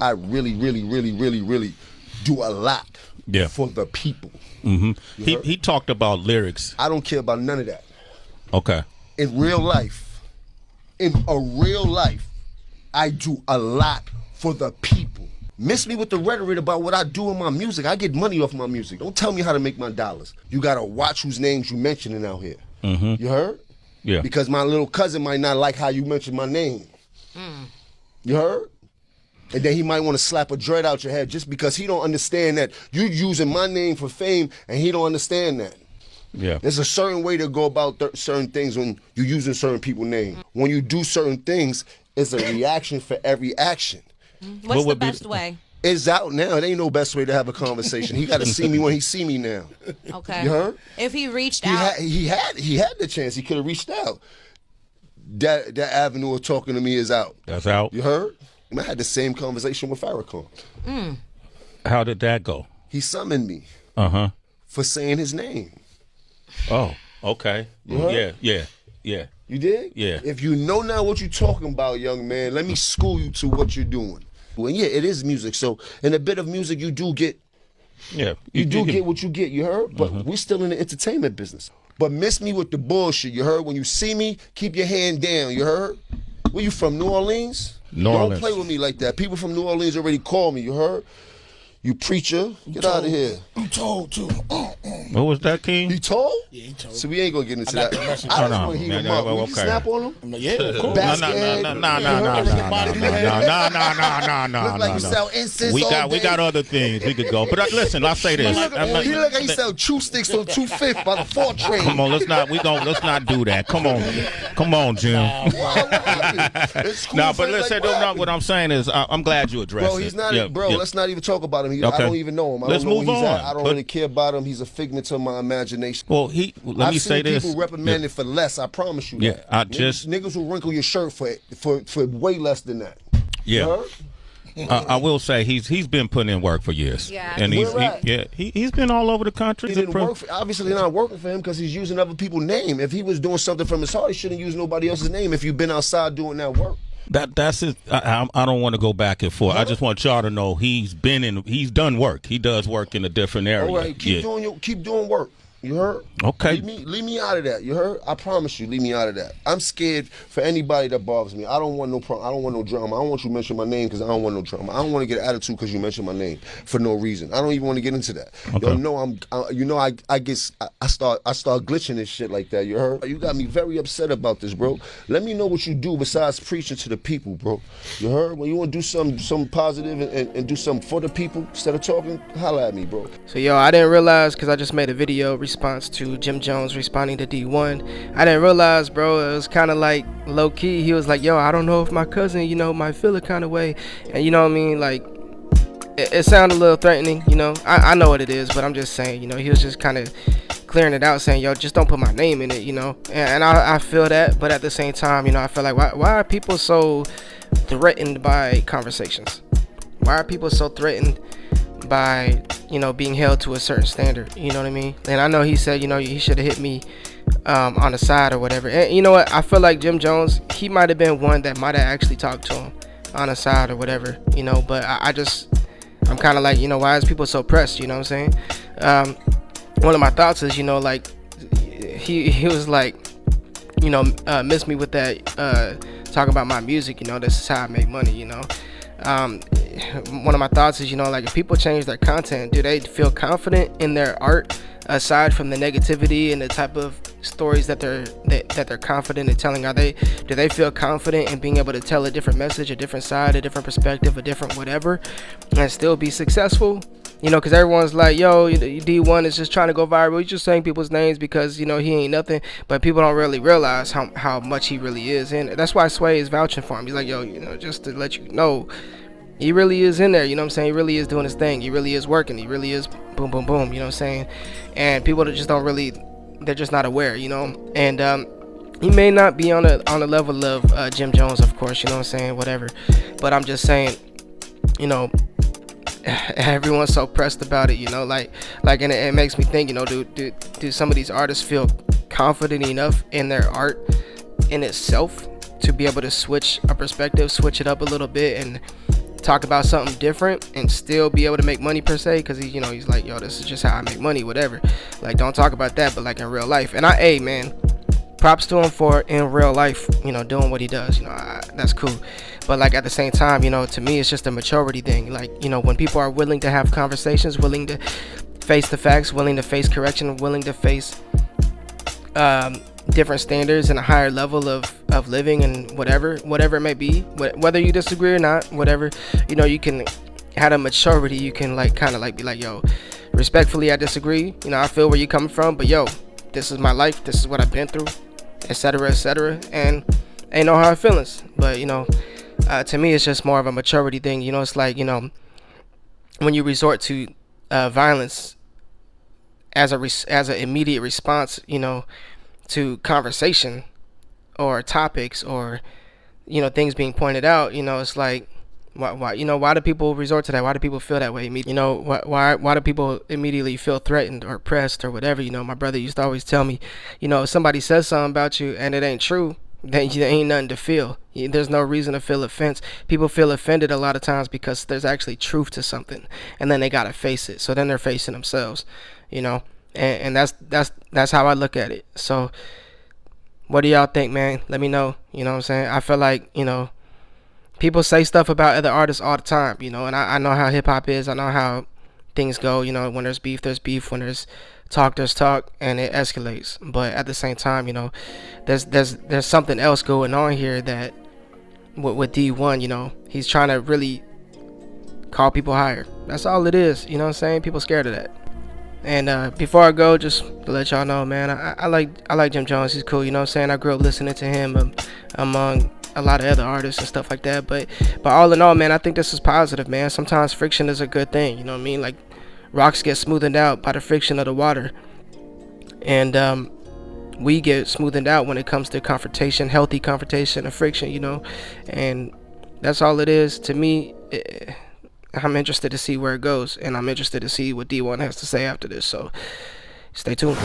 I really do a lot for the people. He talked about lyrics. I don't care about none of that. Okay. In real life, I do a lot for the people. Miss me with the rhetoric about what I do in my music. I get money off my music. Don't tell me how to make my dollars. You gotta watch whose names you mentioning out here. You heard? Yeah. Because my little cousin might not like how you mention my name. You heard? And then he might want to slap a dread out your head just because he don't understand that you using my name for fame, and he don't understand that. Yeah. There's a certain way to go about certain things when you're using certain people's name. When you do certain things, it's a reaction for every action. What's the best way? It's out now. It ain't no best way to have a conversation. He got to see me when he see me now. Okay. You heard? If he reached out, he had the chance. He could have reached out. That avenue of talking to me is out. That's out. You heard? I had the same conversation with Farrakhan. How did that go? He summoned me. For saying his name. Oh, okay. You heard? Yeah. You did? Yeah. If you know now what you're talking about, young man, let me school you to what you're doing. Well, yeah, it is music. So in a bit of music, you do get. Yeah. You do get what you get. You heard? But we're still in the entertainment business. But miss me with the bullshit. You heard? When you see me, keep your hand down. You heard? Where you from? New Orleans? Don't play with me like that. People from New Orleans already called me. You heard? You preacher, get out of here. I'm told to. What was that, King? He told? Yeah, he told. So we ain't gonna get into that. I I just want to hear him up. Will you snap on him? Yeah, of course. No. Look like you sell incense We all day. got other things we could go. But listen, I'll say this. He look like he sell chew sticks on 2/5 by the 4 train. Come on, let's not do that. Come on, Jim. It's cool No, for but listen, like, what I'm saying is, I'm glad you addressed it. Bro, he's not. Yeah, Bro, yeah. let's not even talk about him. I Okay. don't even know him. I Let's don't know move where he's on. at. I don't really care about him. He's a figment of my imagination. Well, let me say this. I've seen people reprimanded for less. I promise you. Yeah, that. Niggas will wrinkle your shirt for way less than that. Yeah. I will say he's been putting in work for years. Yeah. And he's been all over the country. He didn't work obviously not working for him because he's using other people's name. If he was doing something from his heart, he shouldn't use nobody else's name if you've been outside doing that work. That's it. I don't want to go back and forth. I just want y'all to know he's done work. He does work in a different area. All right, keep doing work. You heard? Okay. Leave me out of that. You heard? I promise you, leave me out of that. I'm scared for anybody that bothers me. I don't want no problem. I don't want no drama. I don't want you to mention my name because I don't want no drama. I don't want to get an attitude because you mentioned my name for no reason. I don't even want to get into that. Okay. I start glitching and shit like that. You heard? You got me very upset about this, bro. Let me know what you do besides preaching to the people, bro. You heard? When you want to do something positive and do something for the people instead of talking, holla at me, bro. So yo, I didn't realize because I just made a video response to Jim Jones responding to Dee1. I didn't realize, bro, it was kind of like low key. He was like, yo, I don't know if my cousin, might feel a kind of way. And you know what I mean? Like, it sounded a little threatening, I know what it is, but I'm just saying, he was just kind of clearing it out, saying, yo, just don't put my name in it, And I feel that, but at the same time, I feel like, why are people so threatened by conversations? Why are people so threatened by being held to a certain standard? You know what I mean? And I know he said he should have hit me on the side or whatever, and you know what, I feel like Jim Jones, he might have been one that might have actually talked to him on the side or whatever, but I'm kind of like, why is people so pressed? You know what I'm saying? One of my thoughts is, like he was like, miss me with that talking about my music, this is how I make money. One of my thoughts is, like, if people change their content, do they feel confident in their art aside from the negativity and the type of stories that they're confident in telling? Do they feel confident in being able to tell a different message, a different side, a different perspective, a different whatever, and still be successful? Because everyone's like, yo, Dee1 is just trying to go viral. He's just saying people's names because, he ain't nothing. But people don't really realize how much he really is. And that's why Sway is vouching for him. He's like, yo, just to let you know, he really is in there. You know what I'm saying? He really is doing his thing. He really is working. He really is boom, boom, boom. You know what I'm saying? And people that just don't really, they're just not aware, And he may not be on the level of Jim Jones, of course, you know what I'm saying? Whatever. But I'm just saying, everyone's so pressed about it, and it makes me think, do some of these artists feel confident enough in their art in itself to be able to switch a perspective, switch it up a little bit, and talk about something different and still be able to make money per se, because he's like, yo, this is just how I make money, whatever. Like, don't talk about that, but like in real life. And hey man, props to him for in real life, doing what he does. That's cool. But like at the same time, to me it's just a maturity thing. Like, when people are willing to have conversations, willing to face the facts, willing to face correction, willing to face different standards and a higher level of living and whatever it may be, whether you disagree or not, whatever, you can have a maturity. You can like kind of like be like, yo, respectfully, I disagree, I feel where you're coming from, but yo, this is my life, this is what I've been through, etc., and ain't no hard feelings. But to me it's just more of a maturity thing. It's like, when you resort to violence as an immediate response, to conversation or topics or things being pointed out, it's like, why do people resort to that? Why do people feel that way? Why do people immediately feel threatened or pressed or whatever? My brother used to always tell me, if somebody says something about you and it ain't true, then there ain't nothing to feel. There's no reason to feel offense. People feel offended a lot of times because there's actually truth to something, and then they gotta face it. So then they're facing themselves, and that's how I look at it. So what do y'all think, man? Let me know. What I'm saying? I feel like, people say stuff about other artists all the time, and I know how hip hop is. I know how things go. When there's beef, there's beef. When there's talk, there's talk, and it escalates. But at the same time, there's something else going on here that with Dee1, he's trying to really call people higher. That's all it is. You know what I'm saying? People scared of that. And before I go, just to let y'all know, man, I like Jim Jones. He's cool. You know what I'm saying? I grew up listening to him among a lot of other artists and stuff like that. But all in all, man, I think this is positive, man. Sometimes friction is a good thing. You know what I mean? Like, rocks get smoothened out by the friction of the water, and we get smoothened out when it comes to confrontation, healthy confrontation and friction, and that's all it is to me. I'm interested to see where it goes, and I'm interested to see what Dee1 has to say after this, so stay tuned.